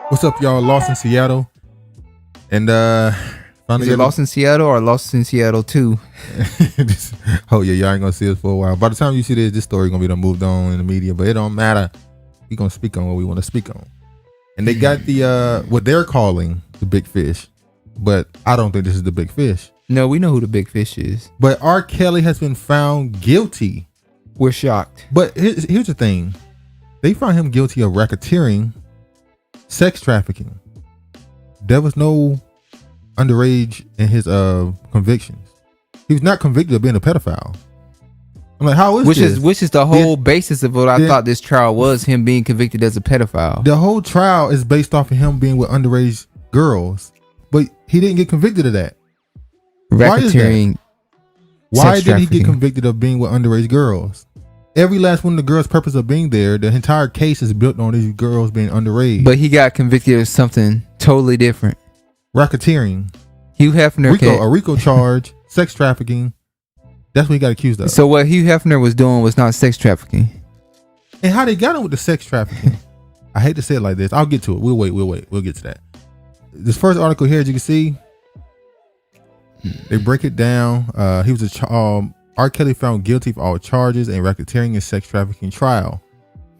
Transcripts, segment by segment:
What's up, y'all? Lost in Seattle, and Is it Lost in Seattle or Lost in Seattle 2? Oh yeah, y'all ain't gonna see us for a while. By the time you see this story gonna be done moved on in the media, but it don't matter. We gonna speak on what we want to speak on, and they got the what they're calling the big fish, but I don't think this is the big fish. No, we know who the big fish is. But R. Kelly has been found guilty. We're shocked. But here's the thing: they found him guilty of racketeering, sex trafficking. There was no underage in his convictions. He was not convicted of being a pedophile. I'm like, how is this? Which is the whole basis of what I thought this trial was, him being convicted as a pedophile. The whole trial is based off of him being with underage girls, but he didn't get convicted of that. Racketeering. Why did he get convicted of being with underage girls? Every last one of the girls' purpose of being there, the entire case is built on these girls being underage. But he got convicted of something totally different. Racketeering. Hugh Hefner. A RICO charge, sex trafficking. That's what he got accused of. So what Hugh Hefner was doing was not sex trafficking. And how they got him with the sex trafficking? I hate to say it like this. I'll get to it. We'll wait. We'll get to that. This first article here, as you can see, they break it down. He was R. Kelly found guilty of all charges in racketeering and sex trafficking trial.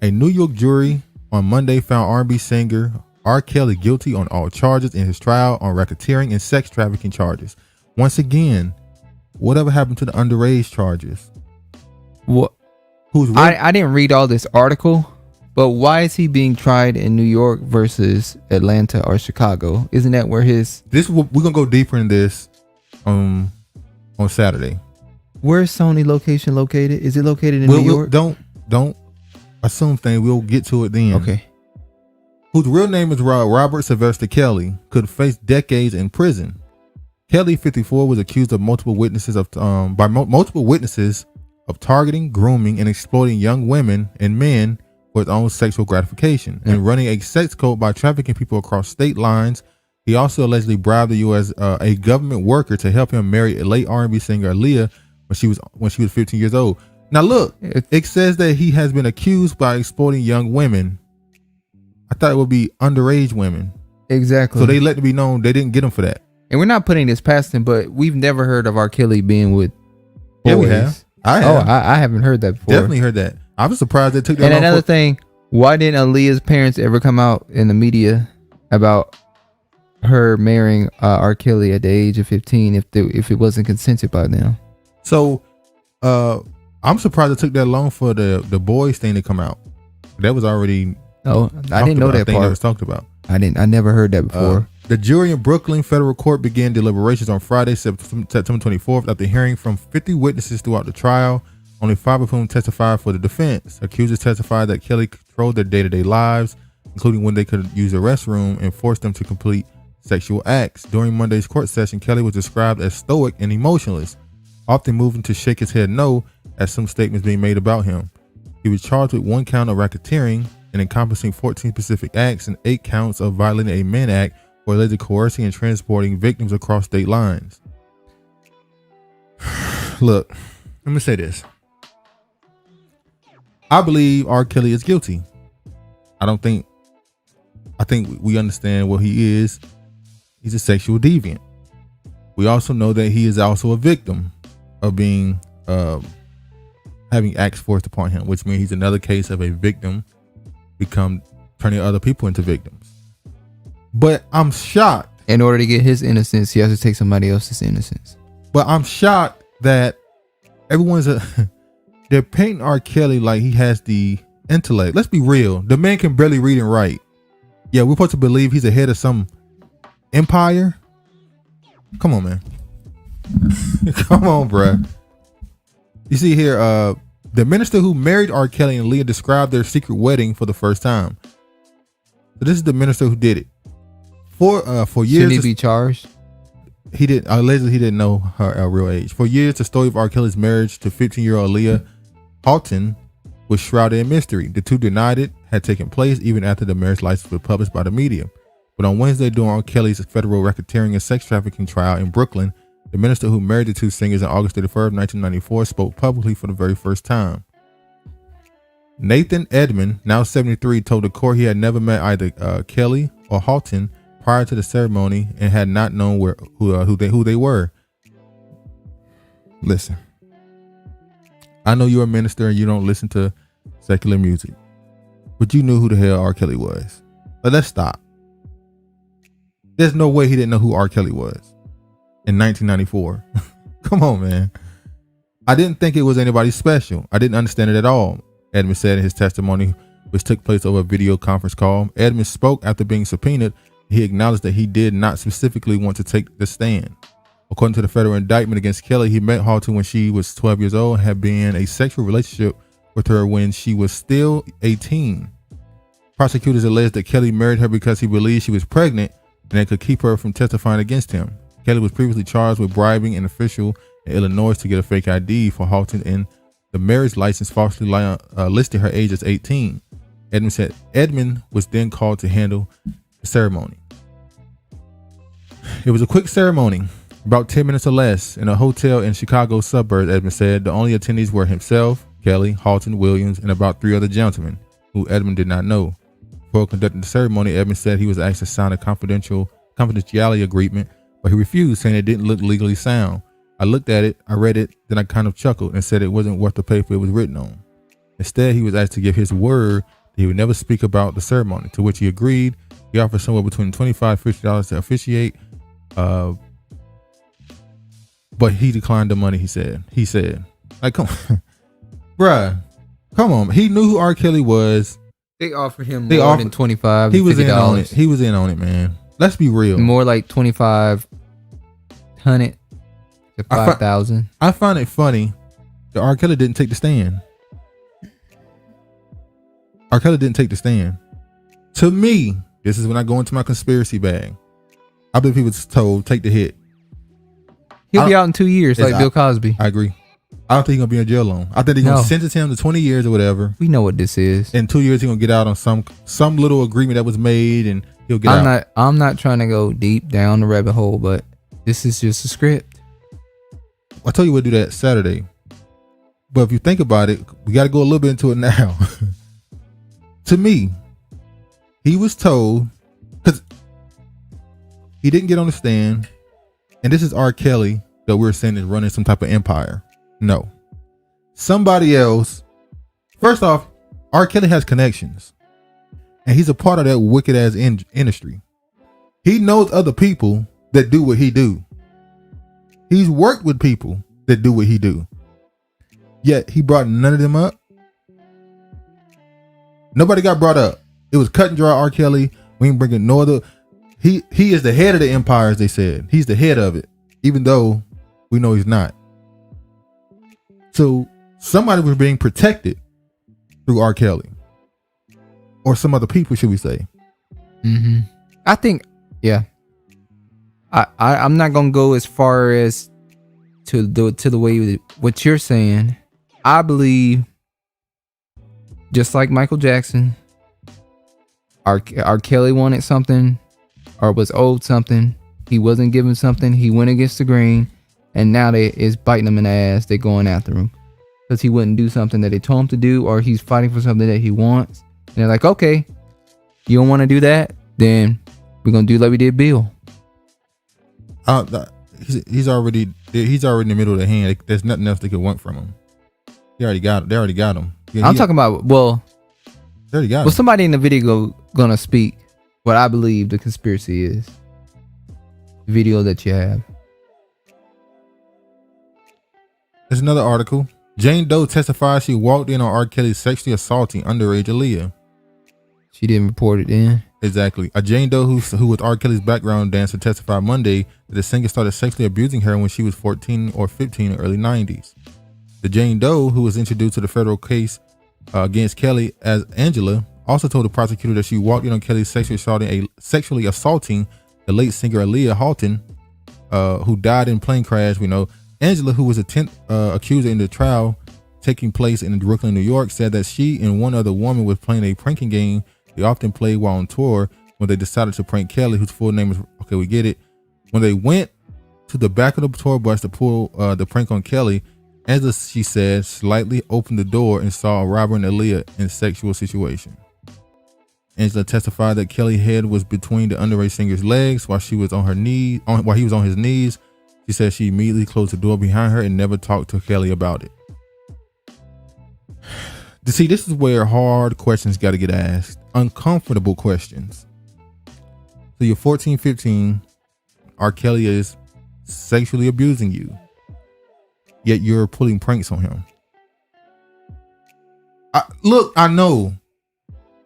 A New York jury on Monday found R&B singer R. Kelly guilty on all charges in his trial on racketeering and sex trafficking charges. Once again, whatever happened to the underage charges? What? I didn't read all this article, but why is he being tried in New York versus Atlanta or Chicago? Isn't that where we're gonna go deeper in this on Saturday. Where's Sony location located? Is it located in New York? Don't assume things. We'll get to it then. Okay. Whose real name is Robert Sylvester Kelly, could face decades in prison. Kelly, 54, was accused of multiple witnesses of targeting, grooming, and exploiting young women and men for his own sexual gratification, and running a sex cult by trafficking people across state lines. He also allegedly bribed the U.S. A government worker to help him marry a late R&B singer Aaliyah when she was 15 years old. Now look, it says that he has been accused by exploiting young women. I thought it would be underage women. Exactly. So they let it be known they didn't get him for that. And we're not putting this past him, but we've never heard of R. Kelly being with boys. Yeah, we have. I have. I haven't heard that before. Definitely heard that. I was surprised they took that. And another thing, why didn't Aaliyah's parents ever come out in the media about her marrying R. Kelly at the age of 15 if it wasn't consented by them? So I'm surprised it took that long for the boys thing to come out. That was already I didn't know that part. That was talked about. I never heard that before. The jury in Brooklyn federal court began deliberations on Friday, September 24th, after hearing from 50 witnesses throughout the trial, only 5 of whom testified for the defense. Accusers testified that Kelly controlled their day-to-day lives, including when they could use the restroom, and forced them to complete sexual acts. During Monday's court session, Kelly was described as stoic and emotionless, often moving to shake his head no at some statements being made about him. He was charged with 1 count of racketeering and encompassing 14 specific acts and 8 counts of violating a Mann Act for allegedly coercing and transporting victims across state lines. Look, let me say this. I believe R. Kelly is guilty. I think we understand what he is. He's a sexual deviant. We also know that he is also a victim of being having acts forced upon him, which means he's another case of a victim turning other people into victims. But I'm shocked. In order to get his innocence, he has to take somebody else's innocence. But I'm shocked that they're painting R. Kelly like he has the intellect. Let's be real. The man can barely read and write. Yeah, we're supposed to believe he's the head of some empire. Come on, man. Come on, bruh. You see here, the minister who married R. Kelly and Aaliyah described their secret wedding for the first time. So this is the minister who did it. For years, should he be charged? Allegedly he didn't know her real age. For years, the story of R. Kelly's marriage to 15-year-old Aaliyah Halton was shrouded in mystery. The two denied it had taken place even after the marriage license was published by the media. But on Wednesday, during R. Kelly's federal racketeering and sex trafficking trial in Brooklyn, the minister who married the two singers on August 31st, 1994, spoke publicly for the very first time. Nathan Edmond, now 73, told the court he had never met either Kelly or Halton prior to the ceremony and had not known who they were. Listen, I know you're a minister and you don't listen to secular music, but you knew who the hell R. Kelly was. But let's stop. There's no way he didn't know who R. Kelly was in 1994. Come on, man. I didn't think it was anybody special. I didn't understand it at all, Edmonds said in his testimony, which took place over a video conference call. Edmonds spoke after being subpoenaed. He acknowledged that he did not specifically want to take the stand. According to the federal indictment against Kelly, he met Halton when she was 12 years old and had been in a sexual relationship with her when she was still 18. Prosecutors alleged that Kelly married her because he believed she was pregnant and that could keep her from testifying against him. Kelly was previously charged with bribing an official in Illinois to get a fake ID for Halton, and the marriage license falsely listed her age as 18. Edmonds said Edmund was then called to handle the ceremony. It was a quick ceremony, about 10 minutes or less, in a hotel in Chicago suburbs, Edmonds said. The only attendees were himself, Kelly, Halton, Williams, and about 3 other gentlemen who Edmund did not know. Before conducting the ceremony, Edmonds said he was asked to sign a confidentiality agreement, but he refused, saying it didn't look legally sound. I looked at it, I read it, then I kind of chuckled and said it wasn't worth the paper it was written on. Instead, he was asked to give his word that he would never speak about the ceremony, to which he agreed. He offered somewhere between $25 and $50 to officiate, but he declined the money, he said. Like, come on. Bruh, come on. He knew who R. Kelly was. They offered him more than $25. He was in on it. He was in on it, man. Let's be real. More like 2,500 to 5,000. I find it funny that R. Kelly didn't take the stand. R. Kelly didn't take the stand. To me, this is when I go into my conspiracy bag. I believe he was told, take the hit. He'll be out in 2 years, like Bill Cosby. I agree. I don't think he's gonna be in jail long. I think they're gonna sentence him to 20 years or whatever. We know what this is. In 2 years, he's gonna get out on some little agreement that was made, and he'll get out. I'm not trying to go deep down the rabbit hole, but this is just a script. I'll tell you we'll do that Saturday. But if you think about it, we got to go a little bit into it now. To me, he was told, because he didn't get on the stand, and this is R. Kelly that we're saying is running some type of empire. No. Somebody else. First off, R. Kelly has connections, and he's a part of that wicked ass industry. He knows other people that do what he do. He's worked with people that do what he do. Yet he brought none of them up. Nobody got brought up. It was cut and dry R. Kelly. We ain't bringing no other. He is the head of the empire, as they said. He's the head of it, even though we know he's not. So somebody was being protected through R. Kelly, or some other people, should we say? Mm-hmm. I think, yeah. I'm not gonna go as far as to the way what you're saying. I believe, just like Michael Jackson, R. Kelly wanted something or was owed something. He wasn't given something. He went against the grain, and now it's biting him in the ass. They're going after him because he wouldn't do something that they told him to do, or he's fighting for something that he wants. And they're like, okay, you don't want to do that? Then we're gonna do like we did Bill. He's already in the middle of the hand. There's nothing else they could want from him. They already got him. Yeah, I'm talking about, they already got him. Somebody in the video gonna speak what I believe the conspiracy is. The video that you have. There's another article. Jane Doe testifies she walked in on R. Kelly sexually assaulting underage Aaliyah. She didn't report it in. Exactly. A Jane Doe who with R. Kelly's background dancer testified Monday that the singer started sexually abusing her when she was 14 or 15 in the early 90s. The Jane Doe, who was introduced to the federal case against Kelly as Angela, also told the prosecutor that she walked in on Kelly sexually assaulting the late singer Aaliyah Halton, who died in a plane crash. We know Angela, who was the 10th accuser in the trial taking place in Brooklyn, New York, said that she and one other woman was playing a pranking game they often played while on tour when they decided to prank Kelly, whose full name is, okay, we get it. When they went to the back of the tour bus to pull the prank on Kelly, Angela, she said, slightly opened the door and saw Robert and Aaliyah in a sexual situation. Angela testified that Kelly's head was between the underage singer's legs while he was on his knees. She said she immediately closed the door behind her and never talked to Kelly about it. See, this is where hard questions got to get asked. Uncomfortable questions. So you're 14, 15. R. Kelly is sexually abusing you. Yet you're pulling pranks on him. I know.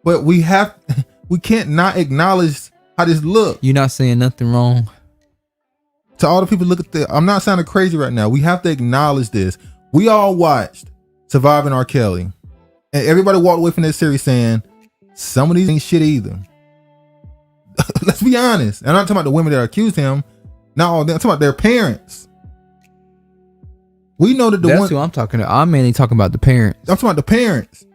But we can't not acknowledge how this look. You're not saying nothing wrong. To all the people look at I'm not sounding crazy right now. We have to acknowledge this. We all watched Surviving R. Kelly. And everybody walked away from that series saying, some of these ain't shit either. Let's be honest. And I'm not talking about the women that accused him. No, I'm talking about their parents. We know that That's who I'm talking to. I'm mainly talking about the parents. I'm talking about the parents.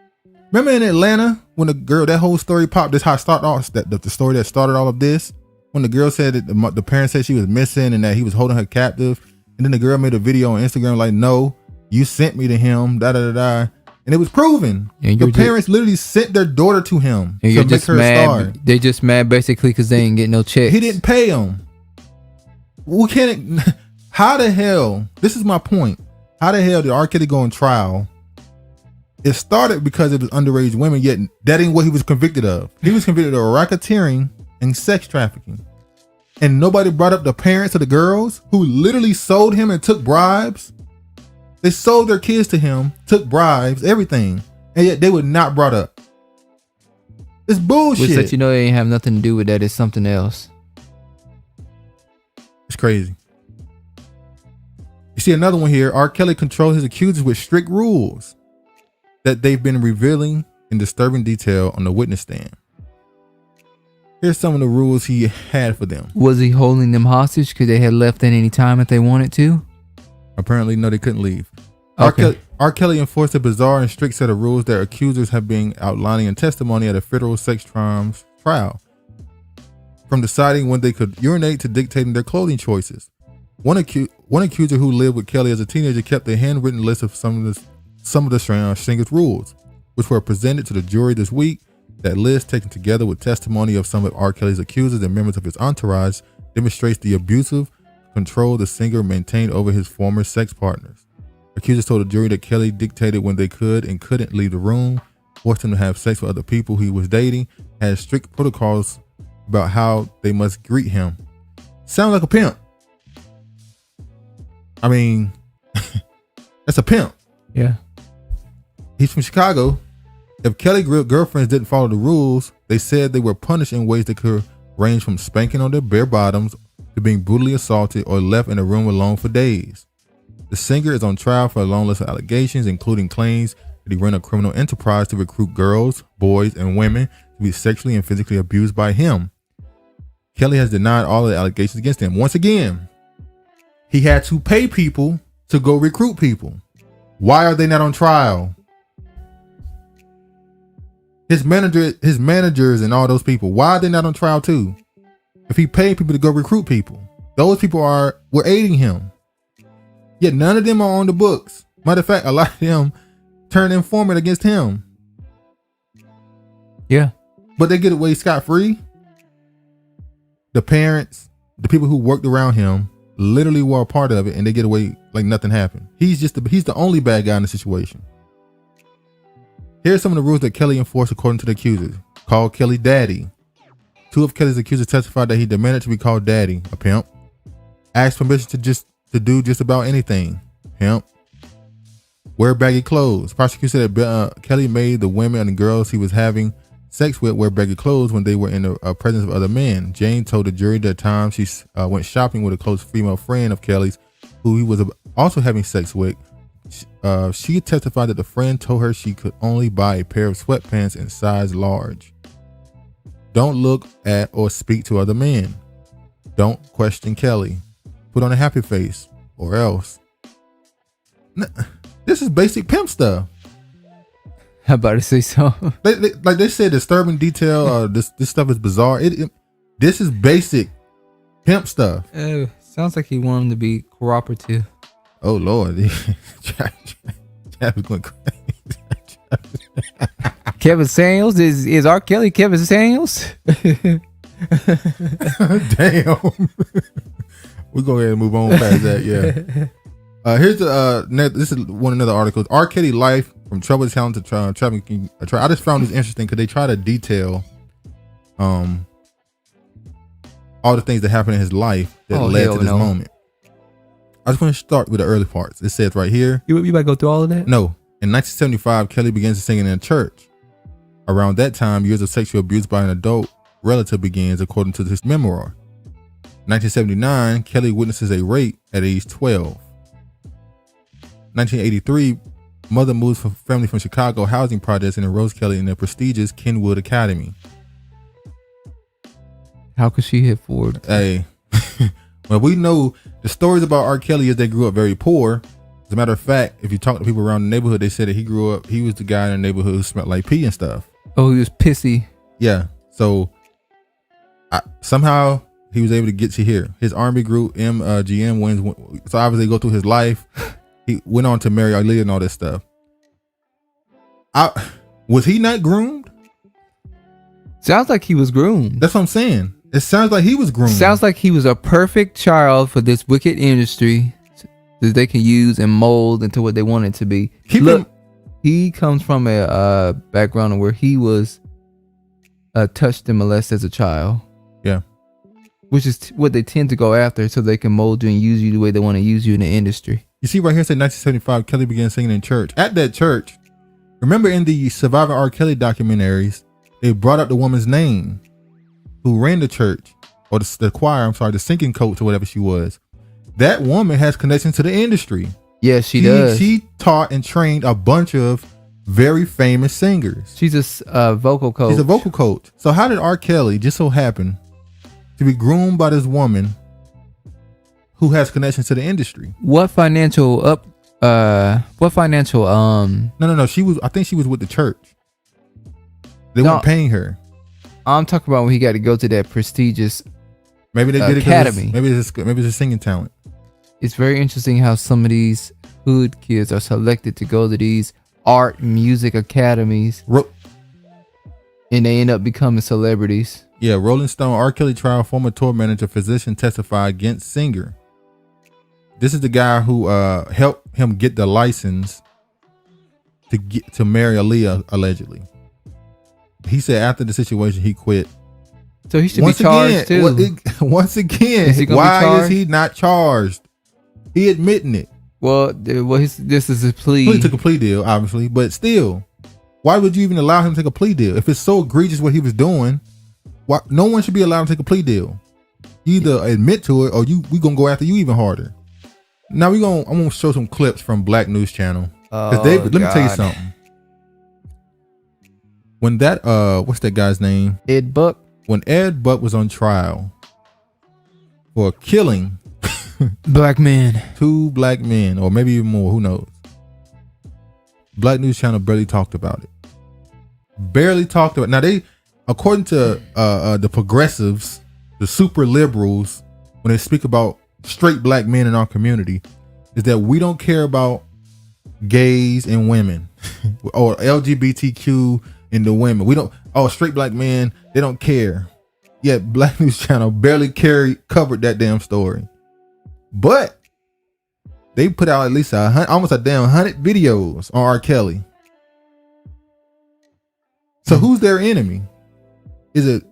Remember in Atlanta when the girl, that whole story popped, this how it started off, the story that started all of this, when the girl said that the parents said she was missing and that he was holding her captive, and then the girl made a video on Instagram like, no, you sent me to him, and it was proven. The parents literally sent their daughter to him to make her a star. They just mad basically because they ain't getting no checks. He didn't pay them. We can't. How the hell? This is my point. How the hell did R. Kelly go on trial? It started because it was underage women, yet that ain't what he was convicted of. He was convicted of racketeering and sex trafficking. And nobody brought up the parents of the girls who literally sold him and took bribes. They sold their kids to him, took bribes, everything. And yet they were not brought up. It's bullshit. Which let you know they ain't have nothing to do with that. It's something else. It's crazy. You see another one here. R. Kelly controls his accusers with strict rules that they've been revealing in disturbing detail on the witness stand. Here's some of the rules he had for them. Was he holding them hostage because they had left at any time if they wanted to? Apparently, no, they couldn't leave. Okay. R. Kelly enforced a bizarre and strict set of rules that accusers have been outlining in testimony at a federal sex crimes trial. From deciding when they could urinate to dictating their clothing choices. One accuser who lived with Kelly as a teenager kept a handwritten list of some of the singer's rules, which were presented to the jury this week. That list, taken together with testimony of some of R. Kelly's accusers and members of his entourage, demonstrates the abusive control the singer maintained over his former sex partners. Accusers told the jury that Kelly dictated when they could and couldn't leave the room, forced them to have sex with other people he was dating, had strict protocols about how they must greet him. Sounds like a pimp. I mean, that's a pimp. Yeah. He's from Chicago. If Kelly girlfriends didn't follow the rules, they said they were punished in ways that could range from spanking on their bare bottoms to being brutally assaulted or left in a room alone for days. The singer is on trial for a long list of allegations, including claims that he ran a criminal enterprise to recruit girls, boys, and women to be sexually and physically abused by him. Kelly has denied all of the allegations against him. Once again, he had to pay people to go recruit people. Why are they not on trial? His managers and all those people, why are they not on trial too? If he paid people to go recruit people, those people were aiding him. Yet none of them are on the books. Matter of fact, a lot of them turned informant against him. Yeah. But they get away scot-free. The parents, the people who worked around him, literally were a part of it, and they get away like nothing happened. He's the only bad guy in the situation. Here's some of the rules that Kelly enforced according to the accusers. Called Kelly Daddy. Two of Kelly's accusers testified that he demanded to be called Daddy, a pimp. Asked permission to do just about anything, pimp. Wear baggy clothes. Prosecutor said that Kelly made the women and the girls he was having sex with wear baggy clothes when they were in the presence of other men. Jane told the jury that time she went shopping with a close female friend of Kelly's, who he was also having sex with. She testified that the friend told her she could only buy a pair of sweatpants in size large. Don't look at or speak to other men. Don't question Kelly. Put on a happy face or else. This is basic pimp stuff. How about to say so? Like they said, disturbing detail. This stuff is bizarre. This is basic pimp stuff. Sounds like he wanted him to be cooperative. Oh Lord, Travis going crazy. Kevin Samuels is R. Kelly Kevin Samuels? Damn. We're going to go ahead and move on past that. Yeah. Here's the this is another article. R. Kelly life from troubled talent to trafficking. I just found this interesting because they try to detail all the things that happened in his life that led to this moment. I just want to start with the early parts. It says right here. You about to go through all of that? No. In 1975, Kelly begins singing in a church. Around that time, years of sexual abuse by an adult relative begins, according to his memoir. 1979, Kelly witnesses a rape at age 12. 1983, mother moves her family from Chicago housing projects and enrolls Kelly in the prestigious Kenwood Academy. How could she hit forward? Hey, well, we know the stories about R. Kelly is they grew up very poor. As a matter of fact, if you talk to people around the neighborhood, they said that he was the guy in the neighborhood who smelled like pee and stuff. Oh, he was pissy. Yeah. So somehow he was able to get to here. His Army group, MGM, wins. So obviously, go through his life. He went on to marry Aaliyah and all this stuff. Was he not groomed? Sounds like he was groomed. That's what I'm saying. It sounds like he was groomed. Sounds like he was a perfect child for this wicked industry that they can use and mold into what they want it to be. He comes from a background where he was touched and molested as a child. Yeah. Which is what they tend to go after so they can mold you and use you the way they want to use you in the industry. You see right here, it said 1975, Kelly began singing in church. At that church, remember in the Surviving R. Kelly documentaries, they brought up the woman's name who ran the church, or the choir, the singing coach or whatever she was. That woman has connections to the industry. Yes, she does. She taught and trained a bunch of very famous singers. She's a vocal coach. She's a vocal coach. So how did R. Kelly just so happen to be groomed by this woman who has connections to the industry? No. She was, I think she was with the church. They weren't paying her. I'm talking about when he got to go to that prestigious maybe they did academy. Maybe it's a singing talent. It's very interesting how some of these hood kids are selected to go to these art music academies and they end up becoming celebrities. Yeah, Rolling Stone, R. Kelly trial, former tour manager, physician testify against singer. This is the guy who helped him get the license to marry Aaliyah, allegedly. He said after the situation, he quit. So he should be charged too. Once again, why is he not charged? He admitting it. Well, this is a plea. He took a plea deal, obviously, but still, why would you even allow him to take a plea deal? If it's so egregious what he was doing, why no one should be allowed to take a plea deal? You either admit to it or we gonna go after you even harder. Now I'm gonna show some clips from Black News Channel. Let me tell you something. When that what's that guy's name? Ed Buck. When Ed Buck was on trial for killing black men, 2 black men, or maybe even more, who knows? Black News Channel barely talked about it. Now they, according to the progressives, the super liberals, when they speak about straight black men in our community, is that we don't care about gays and women or LGBTQ and the women. We don't. Straight black men, they don't care. Yet Black News Channel barely covered that damn story. But they put out at least almost a damn 100 videos on R. Kelly. So who's their enemy? Is it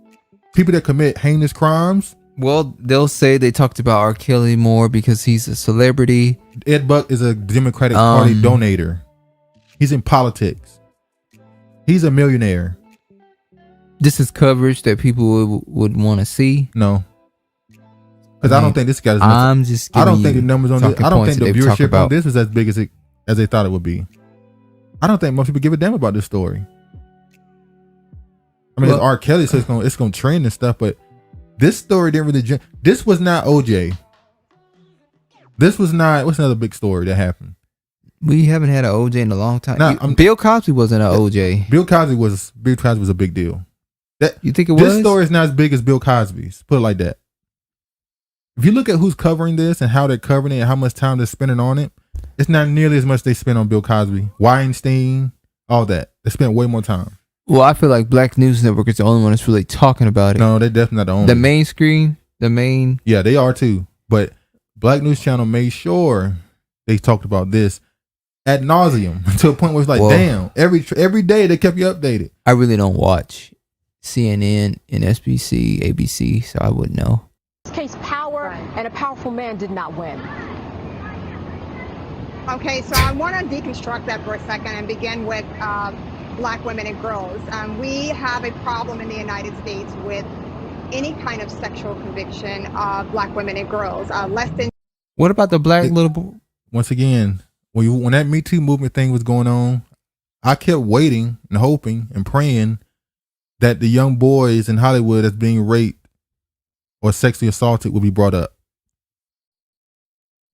people that commit heinous crimes? Well, they'll say they talked about R. Kelly more because he's a celebrity. Ed Buck is a Democratic Party donator. He's in politics. He's a millionaire. This is coverage that people would want to see. No. Because I don't think this guy's. I'm just. I don't think the numbers on this. I don't think the viewership on this was as big as they thought it would be. I don't think most people give a damn about this story. I mean, it's R. Kelly, so it's gonna trend and stuff. But this story didn't really. This was not OJ. This was not. What's another big story that happened? We haven't had an OJ in a long time. Bill Cosby wasn't an OJ. Bill Cosby was a big deal. You think it was? This story is not as big as Bill Cosby's. Put it like that. If you look at who's covering this and how they're covering it and how much time they're spending on it, it's not nearly as much they spent on Bill Cosby, Weinstein, all that. They spent way more time. Well, I feel like Black News Network is the only one that's really talking about it. No, they're definitely not the only. The main screen, the main. Yeah, they are too. But Black News Channel made sure they talked about this ad nauseum to a point where it's like, damn, every day they kept you updated. I really don't watch CNN and SBC, ABC, so I wouldn't know. In this case, power and a powerful man did not win. Okay, so I want to deconstruct that for a second and begin with Black women and girls. We have a problem in the United States with any kind of sexual conviction of Black women and girls. Less than. What about the black little boy? Once again, when that Me Too movement thing was going on, I kept waiting and hoping and praying that the young boys in Hollywood that's being raped or sexually assaulted would be brought up.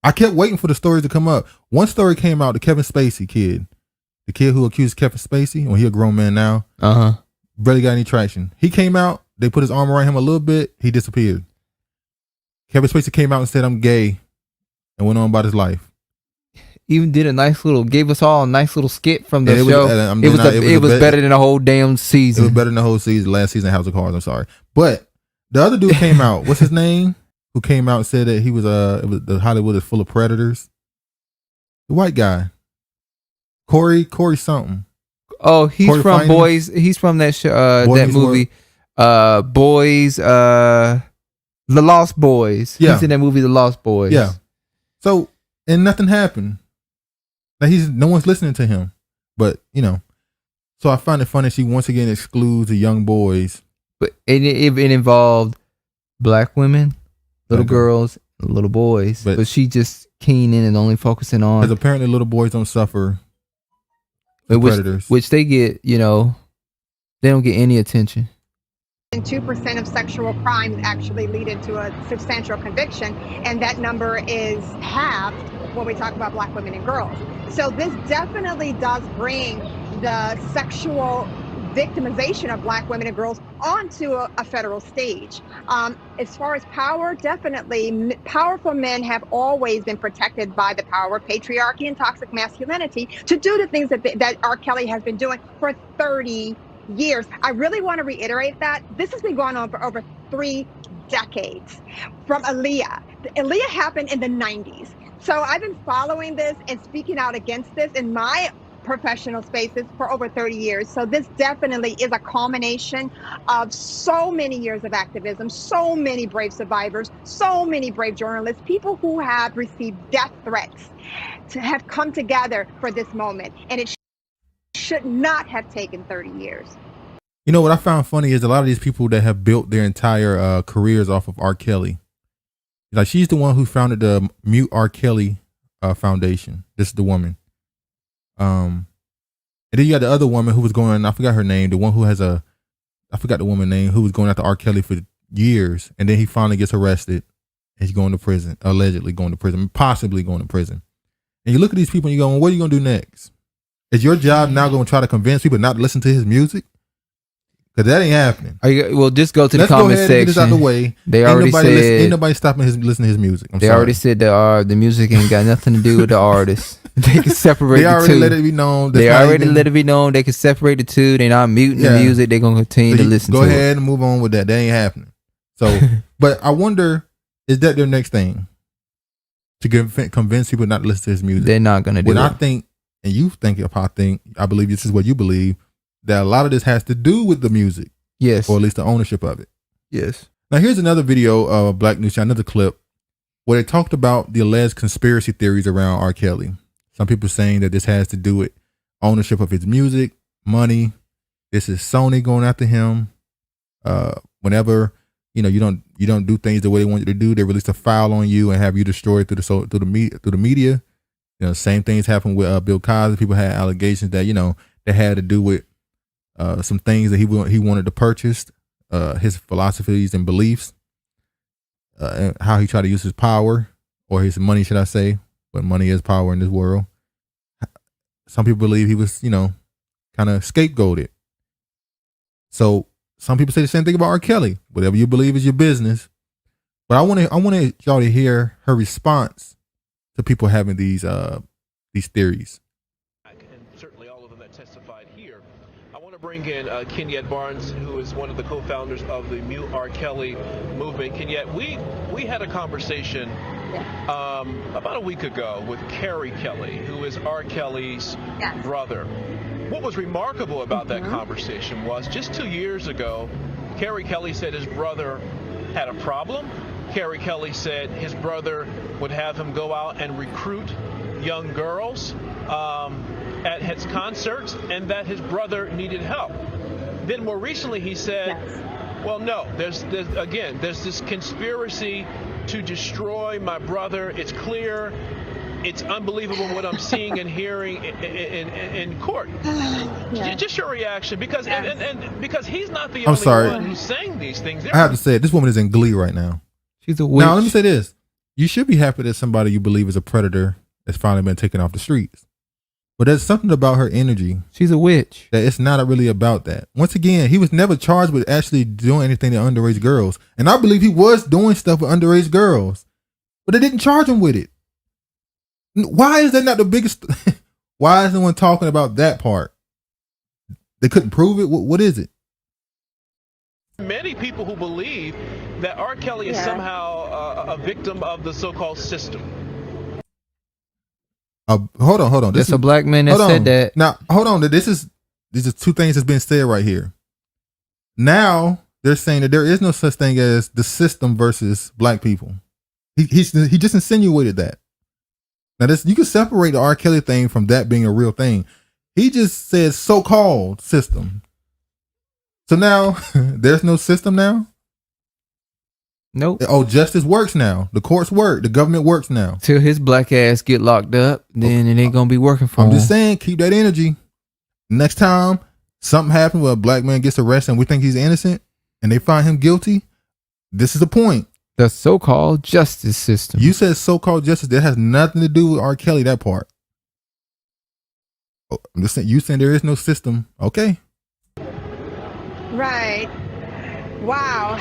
I kept waiting for the stories to come up. One story came out, the Kevin Spacey kid. The kid who accused Kevin Spacey, well, he a grown man now. Barely got any traction. He came out, they put his arm around him a little bit, he disappeared. Kevin Spacey came out and said, I'm gay, and went on about his life. Even did gave us all a nice little skit from the show. It was better than the whole damn season. It was better than the whole season, last season of House of Cards, I'm sorry. But the other dude came out, what's his name? Who came out and said that he was the Hollywood is full of predators. The white guy. Corey something. Oh, he's Corey from Feynman? Boys. He's from that show, Boy that Meets movie. Boys, The Lost Boys. Yeah. He's in that movie, The Lost Boys. Yeah. So, and nothing happened. Like no one's listening to him. But, so I find it funny she once again excludes the young boys. But it involved black women, little girls, and little boys. But she just keen in and only focusing on. Because apparently little boys don't suffer predators. Which they get, they don't get any attention. 2% of sexual crimes actually lead into a substantial conviction, and that number is halved when we talk about Black women and girls. So this definitely does bring the sexual victimization of Black women and girls onto a federal stage. As far as power, definitely powerful men have always been protected by the power of patriarchy and toxic masculinity to do the things that R. Kelly has been doing for 30 years. I really want to reiterate that this has been going on for over 3 decades. From Aaliyah. Aaliyah happened in the 90s. So I've been following this and speaking out against this in my professional spaces for over 30 years. So this definitely is a culmination of so many years of activism, so many brave survivors, so many brave journalists, people who have received death threats to have come together for this moment. And it should not have taken 30 years. You know what I found funny is a lot of these people that have built their entire careers off of R. Kelly. Like she's the one who founded the Mute R. Kelly Foundation. This is the woman. And then you got the other woman who was going, I forgot her name, the one who has I forgot the woman's name, who was going after R. Kelly for years. And then he finally gets arrested and he's going to prison, allegedly going to prison, possibly going to prison. And you look at these people and you go, well, what are you going to do next? Is your job now going to try to convince people not to listen to his music? Because that ain't happening. Well, just go to the comment section. Let's go ahead and get this out the way. They already said ain't nobody stopping listening to his music. They already said that the music ain't got nothing to do with the artist. They can separate the two. They already let it be known. They already let it be known. They can separate the two. They're not muting the music. They're going to continue to listen to it. Go ahead and move on with that. That ain't happening. So, but I wonder, is that their next thing? To convince people not to listen to his music? They're not going to do it. I think, and you think, I believe this is what you believe, that a lot of this has to do with the music. Yes. Or at least the ownership of it. Yes. Now, here's another video of Black News Channel, another clip, where they talked about the alleged conspiracy theories around R. Kelly. Some people saying that this has to do with ownership of his music, money. This is Sony going after him. Whenever you don't do things the way they want you to do, they release a file on you and have you destroyed through the media. Same things happened with Bill Cosby. People had allegations that that had to do with some things that he wanted to purchase, his philosophies and beliefs, and how he tried to use his power or his money, should I say? But money is power in this world. Some people believe he was, kind of scapegoated. So some people say the same thing about R. Kelly. Whatever you believe is your business. But I want y'all to hear her response to people having these theories. And certainly all of them that testified here. I want to bring in Kenyan Barnes, who is one of the co-founders of the Mute R. Kelly movement. Kenyan, we had a conversation about a week ago with Carrie Kelly, who is R. Kelly's brother. What was remarkable about that conversation was just 2 years ago, Carrie Kelly said his brother had a problem. Carrie Kelly said his brother would have him go out and recruit young girls at his concerts, and that his brother needed help. Then more recently he said, well, no, there's this conspiracy to destroy my brother. It's clear. It's unbelievable what I'm seeing and hearing in court. Just your reaction, because and because he's not the only one who's saying these things. I have to say it. This woman is in glee right now. She's a witch. Now, let me say this. You should be happy that somebody you believe is a predator has finally been taken off the streets. But there's something about her energy. She's a witch. That it's not really about that. Once again, he was never charged with actually doing anything to underage girls. And I believe he was doing stuff with underage girls. But they didn't charge him with it. Why is that not the biggest? Why is no one talking about that part? They couldn't prove it? What is it? Many people who believe that R. Kelly is somehow a victim of the so-called system. Hold on. There's a black man that said that. Now, hold on. These are two things that's been said right here. Now they're saying that there is no such thing as the system versus black people. He just insinuated that. Now you can separate the R. Kelly thing from that being a real thing. He just says so-called system. So now there's no system now? Nope. Oh, justice works now. The courts work. The government works now. Till his black ass get locked up, then it ain't gonna be working for him. I'm just saying, keep that energy. Next time something happens where a black man gets arrested and we think he's innocent and they find him guilty, this is the point. The so-called justice system. You said so-called justice. That has nothing to do with R. Kelly, that part. Oh, I'm just saying, you saying there is no system. Okay. Right. Wow.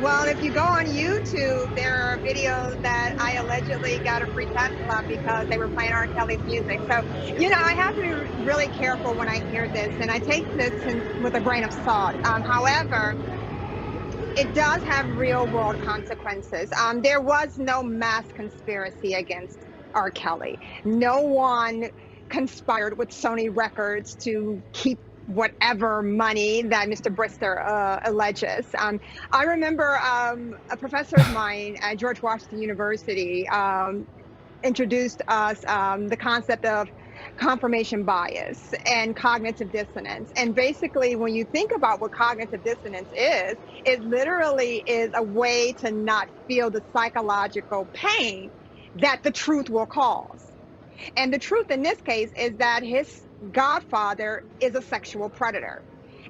Well, if you go on YouTube, there are videos that I allegedly got a free Tesla because they were playing R. Kelly's music. So, I have to be really careful when I hear this, and I take this with a grain of salt. However, it does have real world consequences. There was no mass conspiracy against R. Kelly. No one conspired with Sony Records to keep whatever money that Mr. Brister alleges. I remember a professor of mine at George Washington University introduced us the concept of confirmation bias and cognitive dissonance. And basically, when you think about what cognitive dissonance is, it literally is a way to not feel the psychological pain that the truth will cause. And the truth in this case is that his godfather is a sexual predator.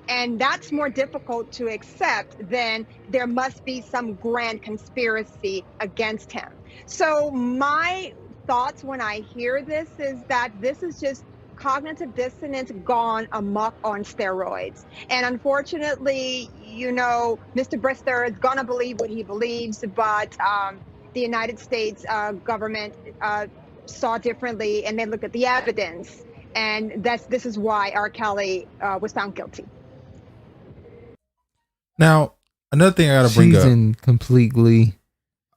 And that's more difficult to accept than there must be some grand conspiracy against him. So my thoughts when I hear this is that this is just cognitive dissonance gone amok on steroids. And unfortunately, Mr. Brister is going to believe what he believes, but the United States government saw differently, and they looked at the evidence. And this is why R. Kelly was found guilty. Now, another thing I got to bring up.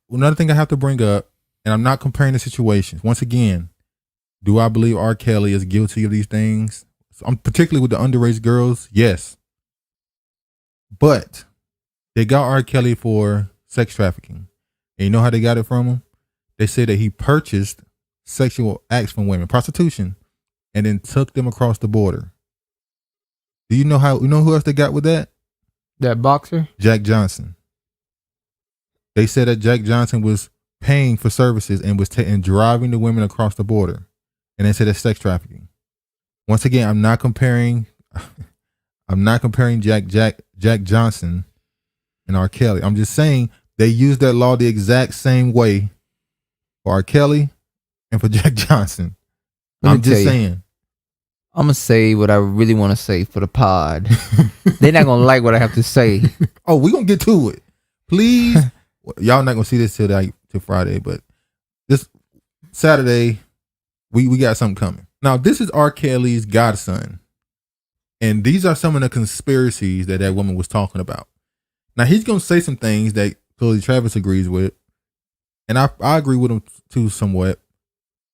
Another thing I have to bring up, and I'm not comparing the situations. Once again, do I believe R. Kelly is guilty of these things? Particularly with the underage girls, yes. But they got R. Kelly for sex trafficking. And you know how they got it from him? They said that he purchased sexual acts from women, prostitution, and then took them across the border. Do you know who else they got with that? That boxer? Jack Johnson. They said that Jack Johnson was paying for services and was driving the women across the border. And they said that's sex trafficking. Once again, I'm not comparing Jack Johnson and R. Kelly. I'm just saying they used that law the exact same way for R. Kelly and for Jack Johnson. I'm just saying. I'm going to say what I really want to say for the pod. They're not going to like what I have to say. Oh, we're going to get to it. Please. Y'all not going to see this till Friday, but this Saturday, we got something coming. Now, this is R. Kelly's godson. And these are some of the conspiracies that woman was talking about. Now, he's going to say some things that clearly Travis agrees with. And I agree with him too somewhat.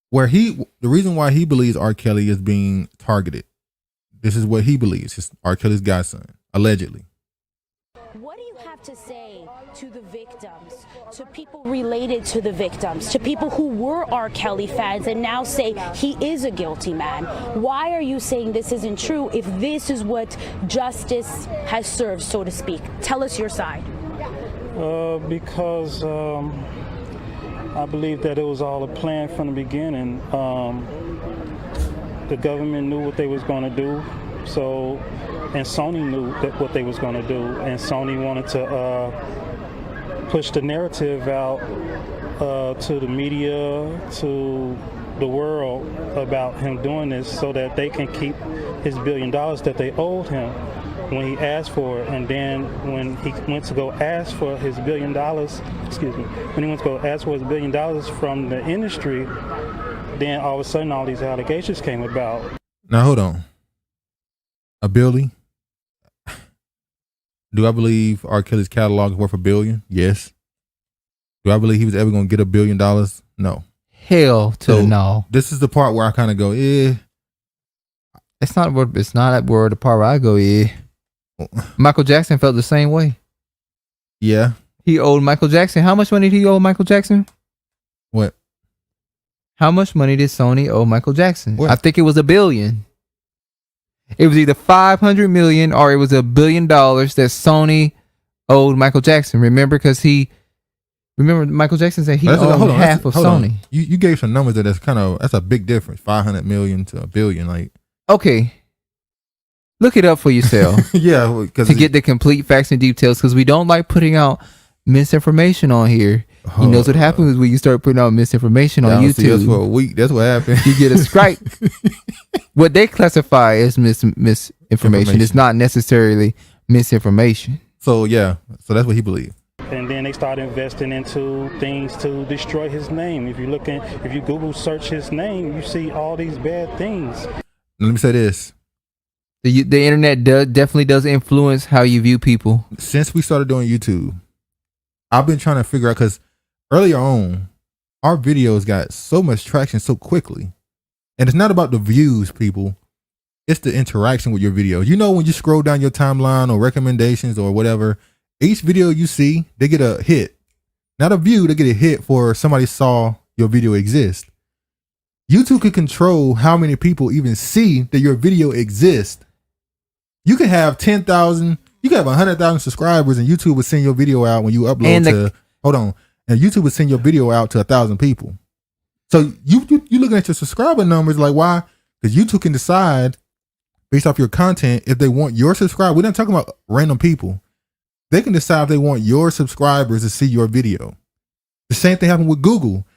Where the reason why he believes R. Kelly is being targeted. This is what he believes. It's R. Kelly's godson, allegedly. What do you have to say to the victims, to people related to the victims, to people who were R. Kelly fans and now say he is a guilty man? Why are you saying this isn't true if this is what justice has served, so to speak? Tell us your side. Because I believe that it was all a plan from the beginning. The government knew what they was going to do, and Sony knew what they was going to do, and Sony wanted to push the narrative out to the media, to the world about him doing this so that they can keep his $1 billion that they owed him when he asked for it. And then when he went to go ask for his $1 billion, when he went to go ask for his $1 billion from the industry, then all of a sudden all these allegations came about. Now hold on. A billion? Do I believe R. Kelly's catalog is worth $1 billion? Yes. Do I believe he was ever going to get $1 billion? No. Hell to the no. This is the part where I kind of go, It's not where the part where I go, Michael Jackson felt the same way. Yeah. He owed Michael Jackson. How much money did he owe Michael Jackson? What? How much money did Sony owe Michael Jackson? What? I think it was $1 billion. It was either 500 million or it was $1 billion that Sony owed Michael Jackson. Remember, Michael Jackson said he owned half of Sony. You gave some numbers that's a big difference. 500 million to $1 billion. Like, okay, look it up for yourself. Yeah, to get the complete facts and details, because we don't like putting out misinformation on here. He knows what happens when you start putting out misinformation on YouTube. That's for a week. That's what happened. You get a strike. What they classify as misinformation is not necessarily misinformation. So yeah, so that's what he believed. And then they started investing into things to destroy his name. If you Google search his name, you see all these bad things. Let me say this. The internet definitely does influence how you view people. Since we started doing YouTube, I've been trying to figure out, because earlier on, our videos got so much traction so quickly. And it's not about the views, people. It's the interaction with your videos. You know, when you scroll down your timeline or recommendations or whatever, each video you see, they get a hit. Not a view, they get a hit for somebody saw your video exist. YouTube can control how many people even see that your video exists. You can have 10,000, you can have 100,000 subscribers, and YouTube will send your video out when you upload and YouTube will send your video out to 1,000 people. So you looking at your subscriber numbers, like, why? Because YouTube can decide based off your content if they want your subscriber. We're not talking about random people. They can decide if they want your subscribers to see your video. The same thing happened with Google.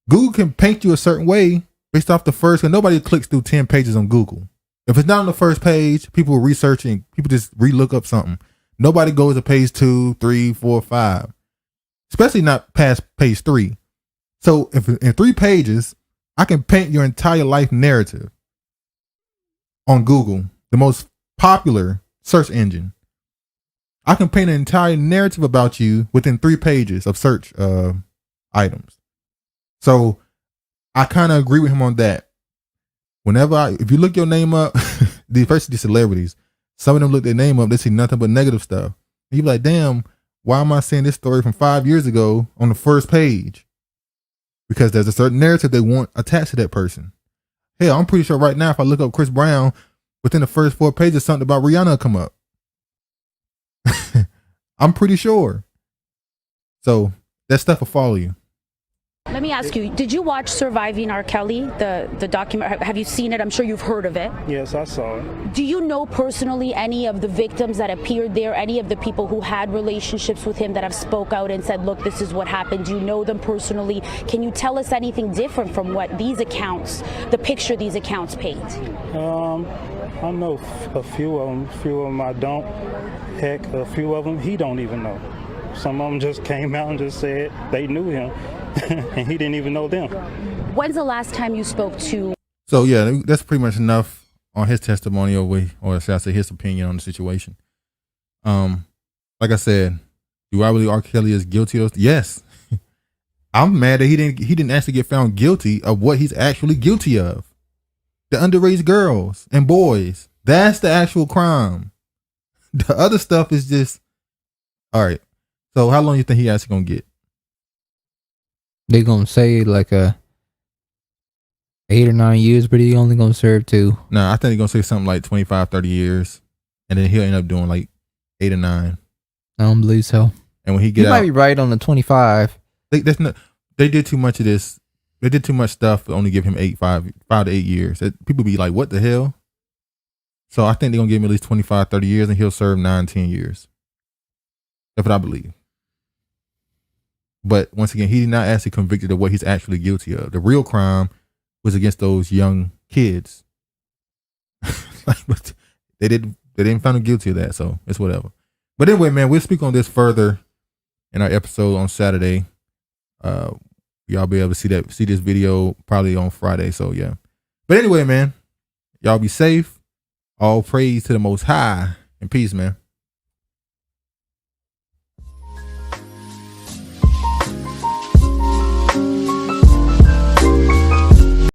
Google can paint you a certain way based off the first, and nobody clicks through 10 pages on Google. If it's not on the first page, people are researching, people just re-look up something. Nobody goes to page 2, 3, 4, 5, especially not past page 3. So if in 3 pages, I can paint your entire life narrative on Google, the most popular search engine. I can paint an entire narrative about you within 3 pages of search items. So I kind of agree with him on that. If you look your name up, especially the celebrities, some of them look their name up, they see nothing but negative stuff. And you're like, damn, why am I seeing this story from 5 years ago on the first page? Because there's a certain narrative they want attached to that person. Hell, I'm pretty sure right now, if I look up Chris Brown, within the first 4 pages, something about Rihanna will come up. I'm pretty sure. So that stuff will follow you. Let me ask you, did you watch Surviving R. Kelly, the document? Have you seen it? I'm sure you've heard of it. Yes, I saw it. Do you know personally any of the victims that appeared there, any of the people who had relationships with him that have spoke out and said, look, this is what happened? Do you know them personally? Can you tell us anything different from what these accounts, the picture these accounts paint? I know a few of them I don't. Heck, a few of them he don't even know. Some of them just came out and just said they knew him. And he didn't even know them. When's the last time you spoke to? So yeah, that's pretty much enough on his testimony or should I say his opinion on the situation. Like I said, do I believe R. Kelly is guilty of? Yes. I'm mad that he didn't actually get found guilty of what he's actually guilty of. The underage girls and boys. That's the actual crime. The other stuff is just all right. So how long do you think he actually gonna get? They gonna say like 8 or 9 years, but he only gonna serve 2. Nah, I think they're gonna say something like 25, 30 years, and then he'll end up doing like 8 or 9. I don't believe so. And when he get You out, might be right on the 25. They did too much of this. They did too much stuff to only give him 5 to 8 years. People be like, what the hell? So I think they're going to give him at least 25, 30 years and he'll serve 9, 10 years. That's what I believe. But once again, he did not actually convicted of what he's actually guilty of. The real crime was against those young kids. But they didn't find him guilty of that. So it's whatever. But anyway, man, we'll speak on this further in our episode on Saturday. Y'all be able to see this video probably on Friday. So yeah. But anyway, man, y'all be safe. All praise to the Most High and peace, man.